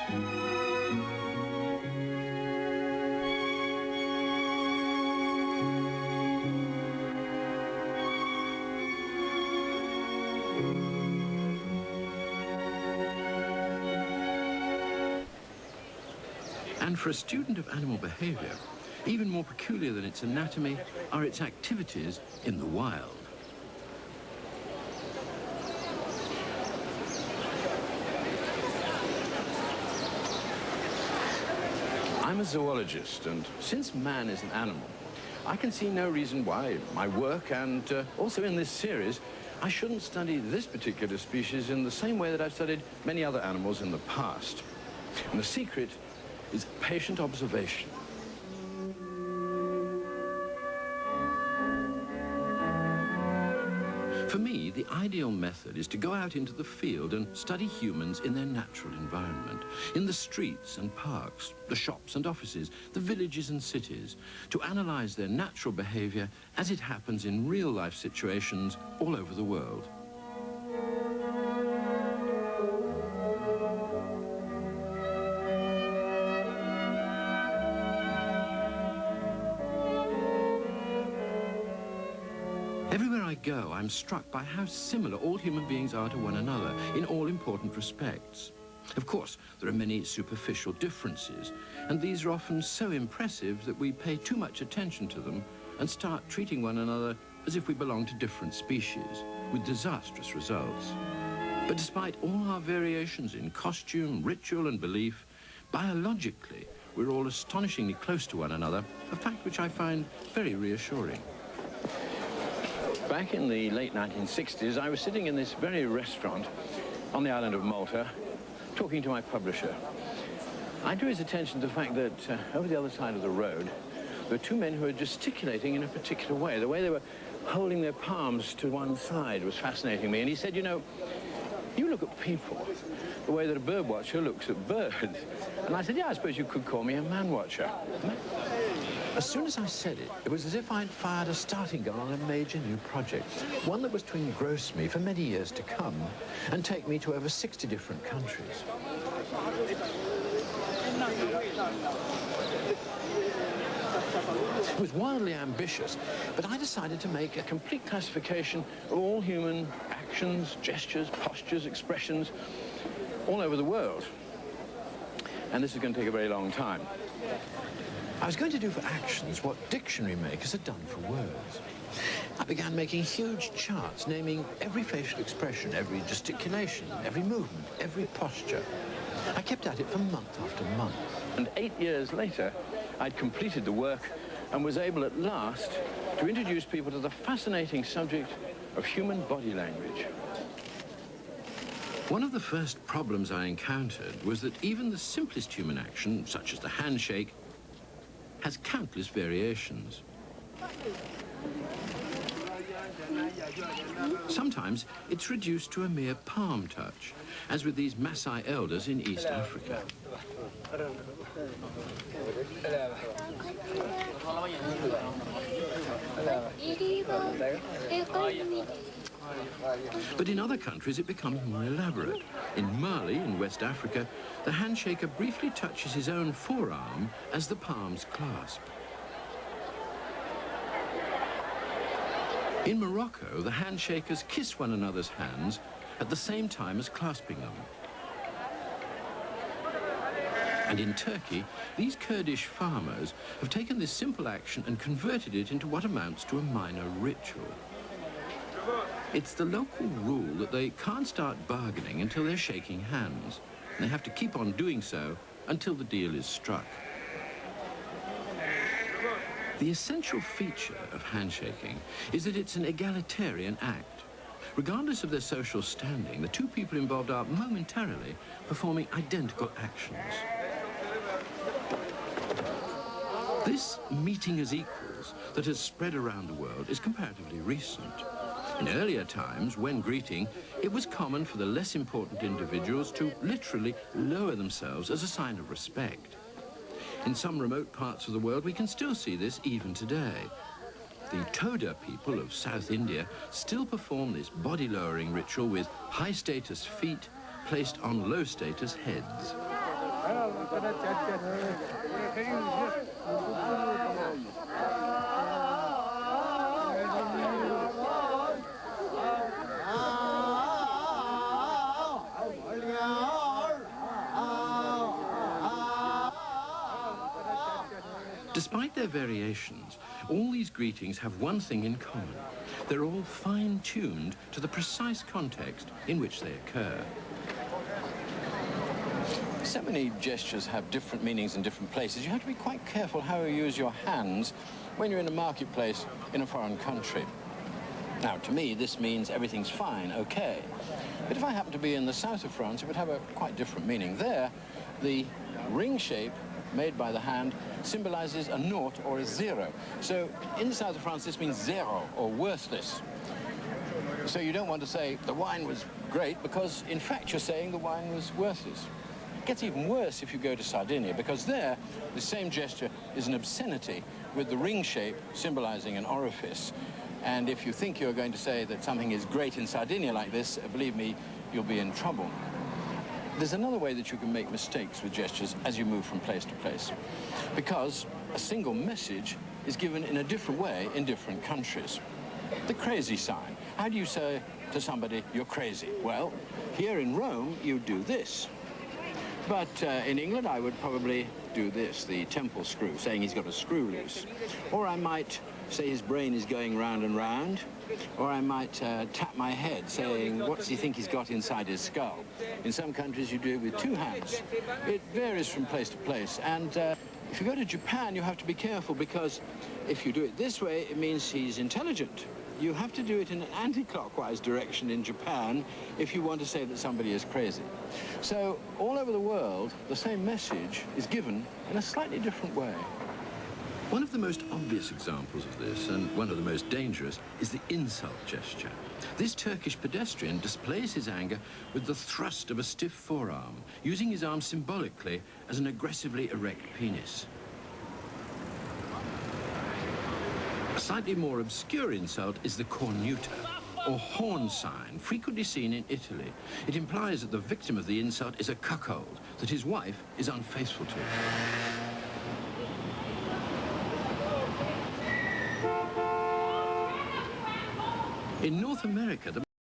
And for a student of animal behavior, even more peculiar than its anatomy are its activities in the wild. I'm a zoologist, and since man is an animal, I can see no reason why my work and also in this series, I shouldn't study this particular species in the same way that I've studied many other animals in the past. And the secret is patient observation. For me, the ideal method is to go out into the field and study humans in their natural environment, in the streets and parks, the shops and offices, the villages and cities, to analyze their natural behavior as it happens in real-life situations all over the world. Everywhere I go, I'm struck by how similar all human beings are to one another in all important respects. Of course, there are many superficial differences, and these are often so impressive that we pay too much attention to them and start treating one another as if we belong to different species, with disastrous results. But despite all our variations in costume, ritual, and belief, biologically, we're all astonishingly close to one another, a fact which I find very reassuring. Back in the late 1960s, I was sitting in this very restaurant on the island of Malta, talking to my publisher. I drew his attention to the fact that over the other side of the road, there were two men who were gesticulating in a particular way. The way they were holding their palms to one side was fascinating me. And he said, you know, you look at people the way that a bird watcher looks at birds. And I said, yeah, I suppose you could call me a man watcher. As soon as I said it, it was as if I'd fired a starting gun on a major new project, one that was to engross me for many years to come and take me to over 60 different countries. It was wildly ambitious, but I decided to make a complete classification of all human actions, gestures, postures, expressions all over the world. And this is going to take a very long time. I was going to do for actions what dictionary makers had done for words. I began making huge charts, naming every facial expression, every gesticulation, every movement, every posture. I kept at it for month after month. And 8 years later, I'd completed the work and was able at last to introduce people to the fascinating subject of human body language. One of the first problems I encountered was that even the simplest human action, such as the handshake, has countless variations. Sometimes it's reduced to a mere palm touch, as with these Maasai elders in East Africa. But in other countries, it becomes more elaborate. In Mali, in West Africa, the handshaker briefly touches his own forearm as the palms clasp. In Morocco, the handshakers kiss one another's hands at the same time as clasping them. And in Turkey, these Kurdish farmers have taken this simple action and converted it into what amounts to a minor ritual. It's the local rule that they can't start bargaining until they're shaking hands. And they have to keep on doing so until the deal is struck. The essential feature of handshaking is that it's an egalitarian act. Regardless of their social standing, the two people involved are momentarily performing identical actions. This meeting as equals that has spread around the world is comparatively recent. In earlier times, when greeting, it was common for the less important individuals to literally lower themselves as a sign of respect. In some remote parts of the world, we can still see this even today. The Toda people of South India still perform this body-lowering ritual with high-status feet placed on low-status heads. Despite their variations, all these greetings have one thing in common. They're all fine-tuned to the precise context in which they occur. So many gestures have different meanings in different places. You have to be quite careful how you use your hands when you're in a marketplace in a foreign country. Now, to me, this means everything's fine, okay. But if I happen to be in the south of France, it would have a quite different meaning. There, the ring shape made by the hand symbolizes a naught or a zero. So in the south of France, this means zero or worthless. So you don't want to say the wine was great because, in fact, you're saying the wine was worthless. It gets even worse if you go to Sardinia, because there, the same gesture is an obscenity with the ring shape symbolizing an orifice. And if you think you're going to say that something is great in Sardinia like this, believe me, you'll be in trouble. There's another way that you can make mistakes with gestures as you move from place to place, because a single message is given in a different way in different countries. The crazy sign. How do you say to somebody, you're crazy? Well, here in Rome, you do this. But in England, I would probably do this, the temple screw, saying he's got a screw loose. Or I might say his brain is going round and round. Or I might tap my head, saying, what does he think he's got inside his skull? In some countries, you do it with two hands. It varies from place to place. And if you go to Japan, you have to be careful, because if you do it this way, it means he's intelligent. You have to do it in an anti-clockwise direction in Japan if you want to say that somebody is crazy. So all over the world, the same message is given in a slightly different way. One of the most obvious examples of this, and one of the most dangerous, is the insult gesture. This Turkish pedestrian displays his anger with the thrust of a stiff forearm, using his arm symbolically as an aggressively erect penis. A slightly more obscure insult is the cornuta, or horn sign, frequently seen in Italy. It implies that the victim of the insult is a cuckold, that his wife is unfaithful to him. In North America, the